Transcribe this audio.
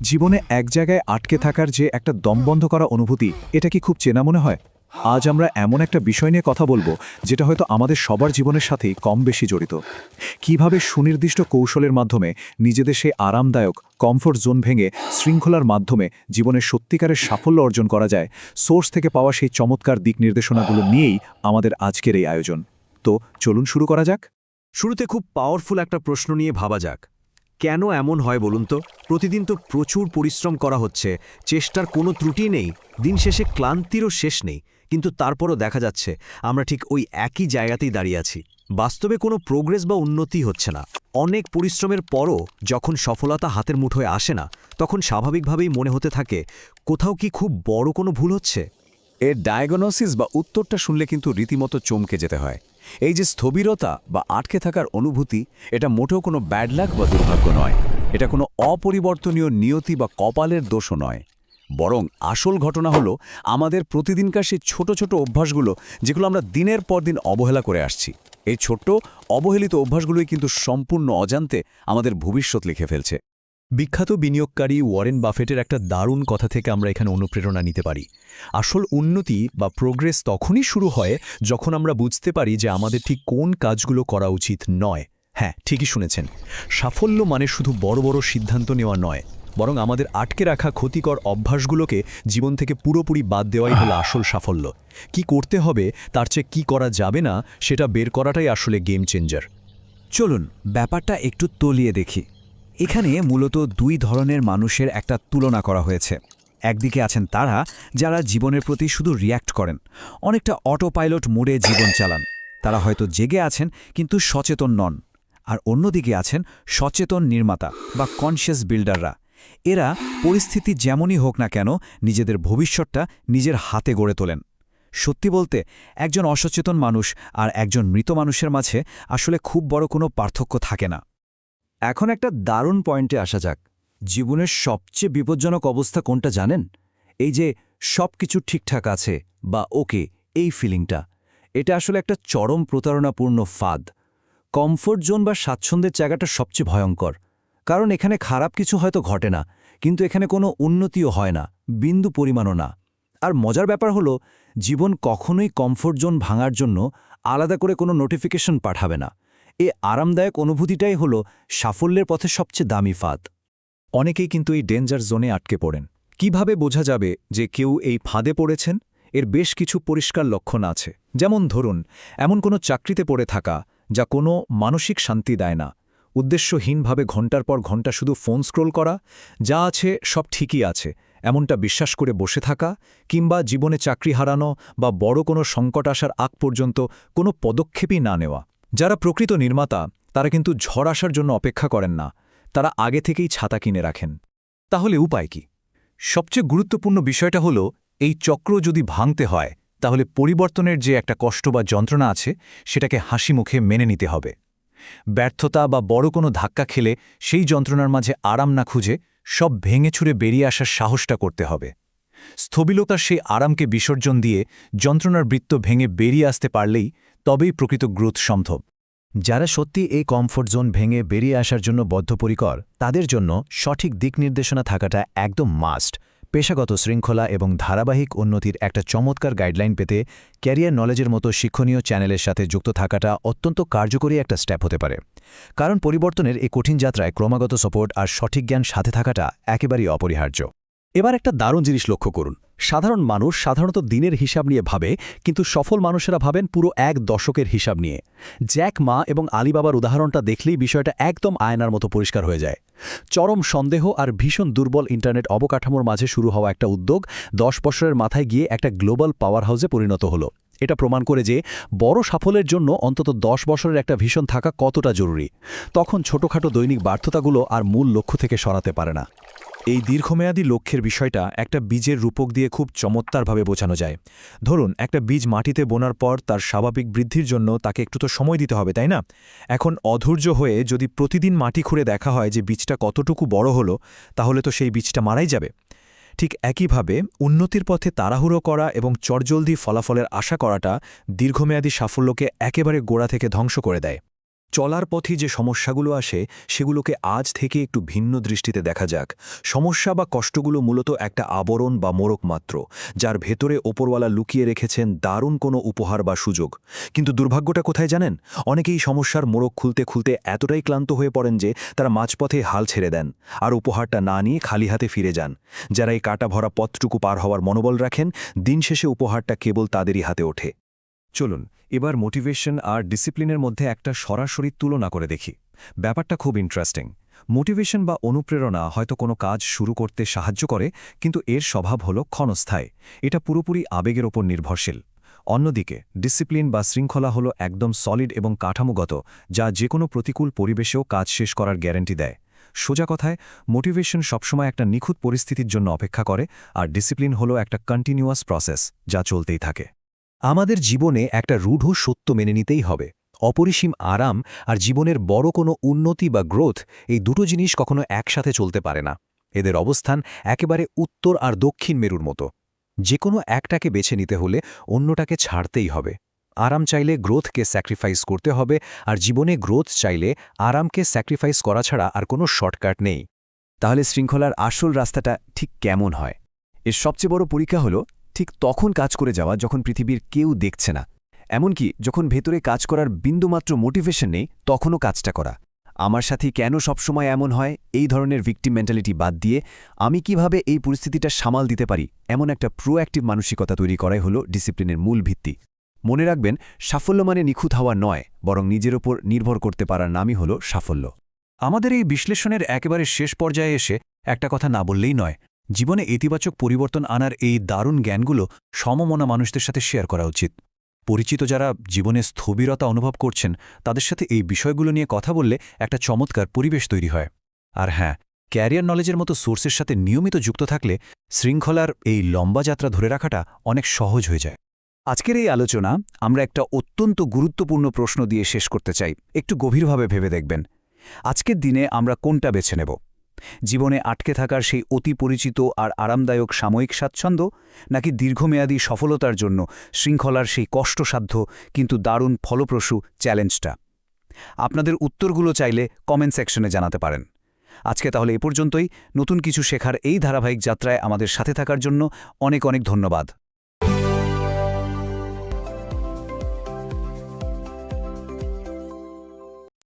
জীবনে এক জায়গায় আটকে থাকার যে একটা দমবন্ধ করা অনুভূতি, এটা কি খুব চেনা মনে হয়? আজ আমরা এমন একটা বিষয় নিয়ে কথা বলবো যেটা হয়তো আমাদের সবার জীবনের সাথেই কম বেশি জড়িত। কিভাবে সুনির্দিষ্ট কৌশলের মাধ্যমে নিজেদের সেই আরামদায়ক কমফোর্ট জোন ভেঙে শৃঙ্খলার মাধ্যমে জীবনের সত্যিকারের সাফল্য অর্জন করা যায়, সোর্স থেকে পাওয়া সেই চমৎকার দিক নির্দেশনাগুলো নিয়েই আমাদের আজকের এই আয়োজন। তো চলুন শুরু করা যাক। শুরুতে খুব পাওয়ারফুল একটা প্রশ্ন নিয়ে ভাবা যাক। কেন এমন হয় বলুন তো? প্রতিদিন তো প্রচুর পরিশ্রম করা হচ্ছে, চেষ্টার কোনো ত্রুটি নেই, দিন শেষে ক্লান্তিরও শেষ নেই, কিন্তু তারপরও দেখা যাচ্ছে আমরা ঠিক ওই একই জায়গাতেই দাঁড়িয়ে আছি। বাস্তবে কোনো প্রোগ্রেস বা উন্নতি হচ্ছে না। অনেক পরিশ্রমের পরও যখন সফলতা হাতের মুঠোয় আসে না, তখন স্বাভাবিকভাবেই মনে হতে থাকে কোথাও কি খুব বড় কোনো ভুল হচ্ছে। এর ডায়াগনোসিস বা উত্তরটা শুনলে কিন্তু রীতিমতো চমকে যেতে হয়। এই যে স্থবিরতা বা আটকে থাকার অনুভূতি, এটা মোটেও কোনো ব্যাড লাক বা দুর্ভাগ্য নয়। এটা কোনো অপরিবর্তনীয় নিয়তি বা কপালের দোষও নয়। বরং আসল ঘটনা হলো আমাদের প্রতিদিনকার সেই ছোট ছোট অভ্যাসগুলো, যেগুলো আমরা দিনের পর দিন অবহেলা করে আসছি। এই ছোট্ট অবহেলিত অভ্যাসগুলোই কিন্তু সম্পূর্ণ অজান্তে আমাদের ভবিষ্যৎ লিখে ফেলছে। বিখ্যাত বিনিয়োগকারী ওয়ারেন বাফেটের একটা দারুণ কথা থেকে আমরা এখানে অনুপ্রেরণা নিতে পারি। আসল উন্নতি বা প্রোগ্রেস তখনই শুরু হয় যখন আমরা বুঝতে পারি যে আমাদের ঠিক কোন কাজগুলো করা উচিত নয়। হ্যাঁ, ঠিকই শুনেছেন। সাফল্য মানে শুধু বড় বড় সিদ্ধান্ত নেওয়া নয়, বরং আমাদের আটকে রাখা ক্ষতিকর অভ্যাসগুলোকে জীবন থেকে পুরোপুরি বাদ দেওয়াই হলো আসল সাফল্য। কি করতে হবে তার চেয়ে কি করা যাবে না সেটা বের করাটাই আসলে গেম চেঞ্জার। চলুন ব্যাপারটা একটু তলিয়ে দেখি। এখানে মূলত দুই ধরনের মানুষের একটা তুলনা করা হয়েছে। একদিকে আছেন তারা যারা জীবনের প্রতি শুধু রিয়্যাক্ট করেন, অনেকটা অটো পাইলট মোডে জীবন চালান। তারা হয়তো জেগে আছেন কিন্তু সচেতন নন। আর অন্যদিকে আছেন সচেতন নির্মাতা বা কনশিয়াস বিল্ডাররা। এরা পরিস্থিতি যেমনই হোক না কেন নিজেদের ভবিষ্যৎটা নিজের হাতে গড়ে তোলেন। সত্যি বলতে একজন অসচেতন মানুষ আর একজন মৃত মানুষের মাঝে আসলে খুব বড় কোনো পার্থক্য থাকে না। এখন একটা দারুণ পয়েন্টে আসা যাক। জীবনের সবচেয়ে বিপজ্জনক অবস্থা কোনটা জানেন? এই যে সব কিছু ঠিকঠাক আছে বা ওকে, এই ফিলিংটা, এটা আসলে একটা চরম প্রতারণাপূর্ণ ফাঁদ। কমফোর্ট জোন বা স্বাচ্ছন্দ্যের জায়গাটা সবচেয়ে ভয়ঙ্কর, কারণ এখানে খারাপ কিছু হয়তো ঘটে না, কিন্তু এখানে কোনো উন্নতিও হয় না, বিন্দু পরিমাণও না। আর মজার ব্যাপার হলো, জীবন কখনোই কমফোর্ট জোন ভাঙার জন্য আলাদা করে কোনো নোটিফিকেশন পাঠাবে না। এই আরামদায়ক অনুভূতিটাই হলো সাফল্যের পথে সবচেয়ে দামি ফাঁদ। অনেকেই কিন্তু এই ডেঞ্জার জোনে আটকে পড়েন। কিভাবে বোঝা যাবে যে কেউ এই ফাঁদে পড়েছেন? এর বেশ কিছু পরিষ্কার লক্ষণ আছে। যেমন ধরুন, এমন কোনো চাকরিতে পড়ে থাকা যা কোনো মানসিক শান্তি দেয় না, উদ্দেশ্যহীনভাবে ঘণ্টার পর ঘণ্টা শুধু ফোন স্ক্রোল করা, যা আছে সব ঠিকই আছে এমনটা বিশ্বাস করে বসে থাকা, কিংবা জীবনে চাকরি হারানো বা বড় কোনো সংকট আসার আগ পর্যন্ত কোনো পদক্ষেপই না নেওয়া। যারা প্রকৃত নির্মাতা তারা কিন্তু ঝড় আসার জন্য অপেক্ষা করেন না, তারা আগে থেকেই ছাতা কিনে রাখেন। তাহলে উপায় কি? সবচেয়ে গুরুত্বপূর্ণ বিষয়টা হলো, এই চক্র যদি ভাঙতে হয় তাহলে পরিবর্তনের যে একটা কষ্ট বা যন্ত্রণা আছে সেটাকে হাসি মুখে মেনে নিতে হবে। ব্যর্থতা বা বড় কোনো ধাক্কা খেলে সেই যন্ত্রণার মাঝে আরাম না খুঁজে সব ভেঙে ছুঁড়ে বেরিয়ে আসার সাহসটা করতে হবে। স্থবিরতার সেই আরামকে বিসর্জন দিয়ে যন্ত্রণার বৃত্ত ভেঙে বেরিয়ে আসতে পারলেই তবেই প্রকৃত গ্রোথ সম্ভব। যারা সত্যি এই কমফোর্ট জোন ভেঙে বেরিয়ে আসার জন্য বদ্ধপরিকর, তাদের জন্য সঠিক দিক নির্দেশনা থাকাটা একদম মাস্ট। পেশাগত শৃঙ্খলা এবং ধারাবাহিক উন্নতির একটা চমৎকার গাইডলাইন পেতে ক্যারিয়ার নলেজের মতো শিক্ষণীয় চ্যানেলের সাথে যুক্ত থাকাটা অত্যন্ত কার্যকরী একটা স্টেপ হতে পারে। কারণ পরিবর্তনের এই কঠিন যাত্রায় ক্রমাগত সাপোর্ট আর সঠিক জ্ঞান সাথে থাকাটা একেবারেই অপরিহার্য। এবার একটা দারুণ জিনিস লক্ষ্য করুন। সাধারণ মানুষ সাধারণত দিনের হিসাব নিয়ে ভাবে, কিন্তু সফল মানুষেরা ভাবেন পুরো এক দশকের হিসাব নিয়ে। জ্যাক মা এবং আলিবাবার উদাহরণটা দেখলেই বিষয়টা একদম আয়নার মতো পরিষ্কার হয়ে যায়। চরম সন্দেহ আর ভীষণ দুর্বল ইন্টারনেট অবকাঠামোর মাঝে শুরু হওয়া একটা উদ্যোগ 10 বছরের মাথায় গিয়ে একটা গ্লোবাল পাওয়ার হাউসে পরিণত হলো। এটা প্রমাণ করে যে বড় সাফল্যের জন্য অন্তত 10 বছরের একটা ভিশন থাকা কতটা জরুরি। তখন ছোটখাটো দৈনিক ব্যর্থতাগুলো আর মূল লক্ষ্য থেকে সরাতে পারে না। এই দীর্ঘমেয়াদী লক্ষ্যের বিষয়টা একটা বীজের রূপক দিয়ে খুব চমৎকারভাবে বোঝানো যায়। ধরুন, একটা বীজ মাটিতে বোনার পর তার স্বাভাবিক বৃদ্ধির জন্য তাকে একটু তো সময় দিতে হবে, তাই না? এখন অধৈর্য হয়ে যদি প্রতিদিন মাটি খুঁড়ে দেখা হয় যে বীজটা কতটুকু বড় হলো, তাহলে তো সেই বীজটা মারাই যাবে। ঠিক একইভাবে উন্নতির পথে তাড়াহুড়ো করা এবং চটজলদি ফলাফলের আশা করাটা দীর্ঘমেয়াদী সাফল্যকে একেবারে গোড়া থেকে ধ্বংস করে দেয়। চলার পথে যে সমস্যাগুলো আসে সেগুলোকে আজ থেকে একটু ভিন্ন দৃষ্টিতে দেখা যাক। সমস্যা বা কষ্টগুলো মূলত একটা আবরণ বা মোড়ক মাত্র, যার ভেতরে ওপরওয়ালা লুকিয়ে রেখেছেন দারুণ কোনো উপহার বা সুযোগ। কিন্তু দুর্ভাগ্যটা কোথায় জানেন? অনেকেই সমস্যার মোড়ক খুলতে খুলতে এতটাই ক্লান্ত হয়ে পড়েন যে তারা মাঝপথে হাল ছেড়ে দেন আর উপহারটা না নিয়ে খালি হাতে ফিরে যান। যারা এই কাটা ভরা পথটুকু পার হওয়ার মনোবল রাখেন, দিন শেষে উপহারটা কেবল তাদেরই হাতে ওঠে। চলুন এবার মোটিভেশন আর ডিসিপ্লিনের মধ্যে একটা সরাসরি তুলনা করে দেখি। ব্যাপারটা খুব ইন্টারেস্টিং। মোটিভেশন বা অনুপ্রেরণা হয়তো কোনো কাজ শুরু করতে সাহায্য করে, কিন্তু এর স্বভাব হল ক্ষণস্থায়ী। এটা পুরোপুরি আবেগের ওপর নির্ভরশীল। অন্যদিকে ডিসিপ্লিন বা শৃঙ্খলা হলো একদম সলিড এবং কাঠামোগত, যা যে কোনো প্রতিকূল পরিবেশেও কাজ শেষ করার গ্যারান্টি দেয়। সোজা কথায়, মোটিভেশন সবসময় একটা নিখুঁত পরিস্থিতির জন্য অপেক্ষা করে, আর ডিসিপ্লিন হলো একটা কন্টিনিউয়াস প্রসেস যা চলতেই থাকে। আমাদের জীবনে একটা রূঢ় সত্য মেনে নিতেই হবে। অপরিসীম আরাম আর জীবনের বড় কোনো উন্নতি বা গ্রোথ, এই দুটো জিনিস কখনো একসাথে চলতে পারে না। এদের অবস্থান একেবারে উত্তর আর দক্ষিণ মেরুর মতো। যে কোনো একটাকে বেছে নিতে হলে অন্যটাকে ছাড়তেই হবে। আরাম চাইলে গ্রোথকে স্যাক্রিফাইস করতে হবে, আর জীবনে গ্রোথ চাইলে আরামকে স্যাক্রিফাইস করা ছাড়া আর কোনো শর্টকাট নেই। তাহলে শৃঙ্খলার আসল রাস্তাটা ঠিক কেমন হয়? এর সবচেয়ে বড় পরীক্ষা হলো ঠিক তখন কাজ করে যাওয়া যখন পৃথিবীর কেউ দেখছে না। এমনকি যখন ভেতরে কাজ করার বিন্দুমাত্র মোটিভেশন নেই, তখনও কাজটা করা। আমার সাথে কেন সবসময় এমন হয়, এই ধরনের ভিকটিম মেন্টালিটি বাদ দিয়ে আমি কিভাবে এই পরিস্থিতিটা সামাল দিতে পারি, এমন একটা প্রোঅ্যাক্টিভ মানসিকতা তৈরি করাই হলো ডিসিপ্লিনের মূল ভিত্তি। মনে রাখবেন, সাফল্য মানে নিখুঁত হওয়া নয়, বরং নিজের ওপর নির্ভর করতে পারার নামই হলো সাফল্য। আমাদের এই বিশ্লেষণের একেবারে শেষ পর্যায়ে এসে একটা কথা না বললেই নয়। জীবনে ইতিবাচক পরিবর্তন আনার এই দারুণ জ্ঞানগুলো সমমনা মানুষদের সাথে শেয়ার করা উচিত। পরিচিত যারা জীবনে স্থবিরতা অনুভব করছেন, তাদের সাথে এই বিষয়গুলো নিয়ে কথা বললে একটা চমৎকার পরিবেশ তৈরি হয়। আর হ্যাঁ, ক্যারিয়ার নলেজের মতো সোর্সের সাথে নিয়মিত যুক্ত থাকলে শৃঙ্খলার এই লম্বা যাত্রা ধরে রাখাটা অনেক সহজ হয়ে যায়। আজকের এই আলোচনা আমরা একটা অত্যন্ত গুরুত্বপূর্ণ প্রশ্ন দিয়ে শেষ করতে চাই। একটু গভীরভাবে ভেবে দেখবেন, আজকের দিনে আমরা কোনটা বেছে নেব? জীবনে আটকে থাকার সেই অতি পরিচিত আর আরামদায়ক সাময়িক স্বাচ্ছন্দ্য, নাকি দীর্ঘমেয়াদী সফলতার জন্য শৃঙ্খলার সেই কষ্টসাধ্য কিন্তু দারুণ ফলপ্রসূ চ্যালেঞ্জটা? আপনাদের উত্তরগুলো চাইলে কমেন্ট সেকশনে জানাতে পারেন। আজকে তাহলে এ পর্যন্তই। নতুন কিছু শেখার এই ধারাবাহিক যাত্রায় আমাদের সাথে থাকার জন্য অনেক অনেক ধন্যবাদ।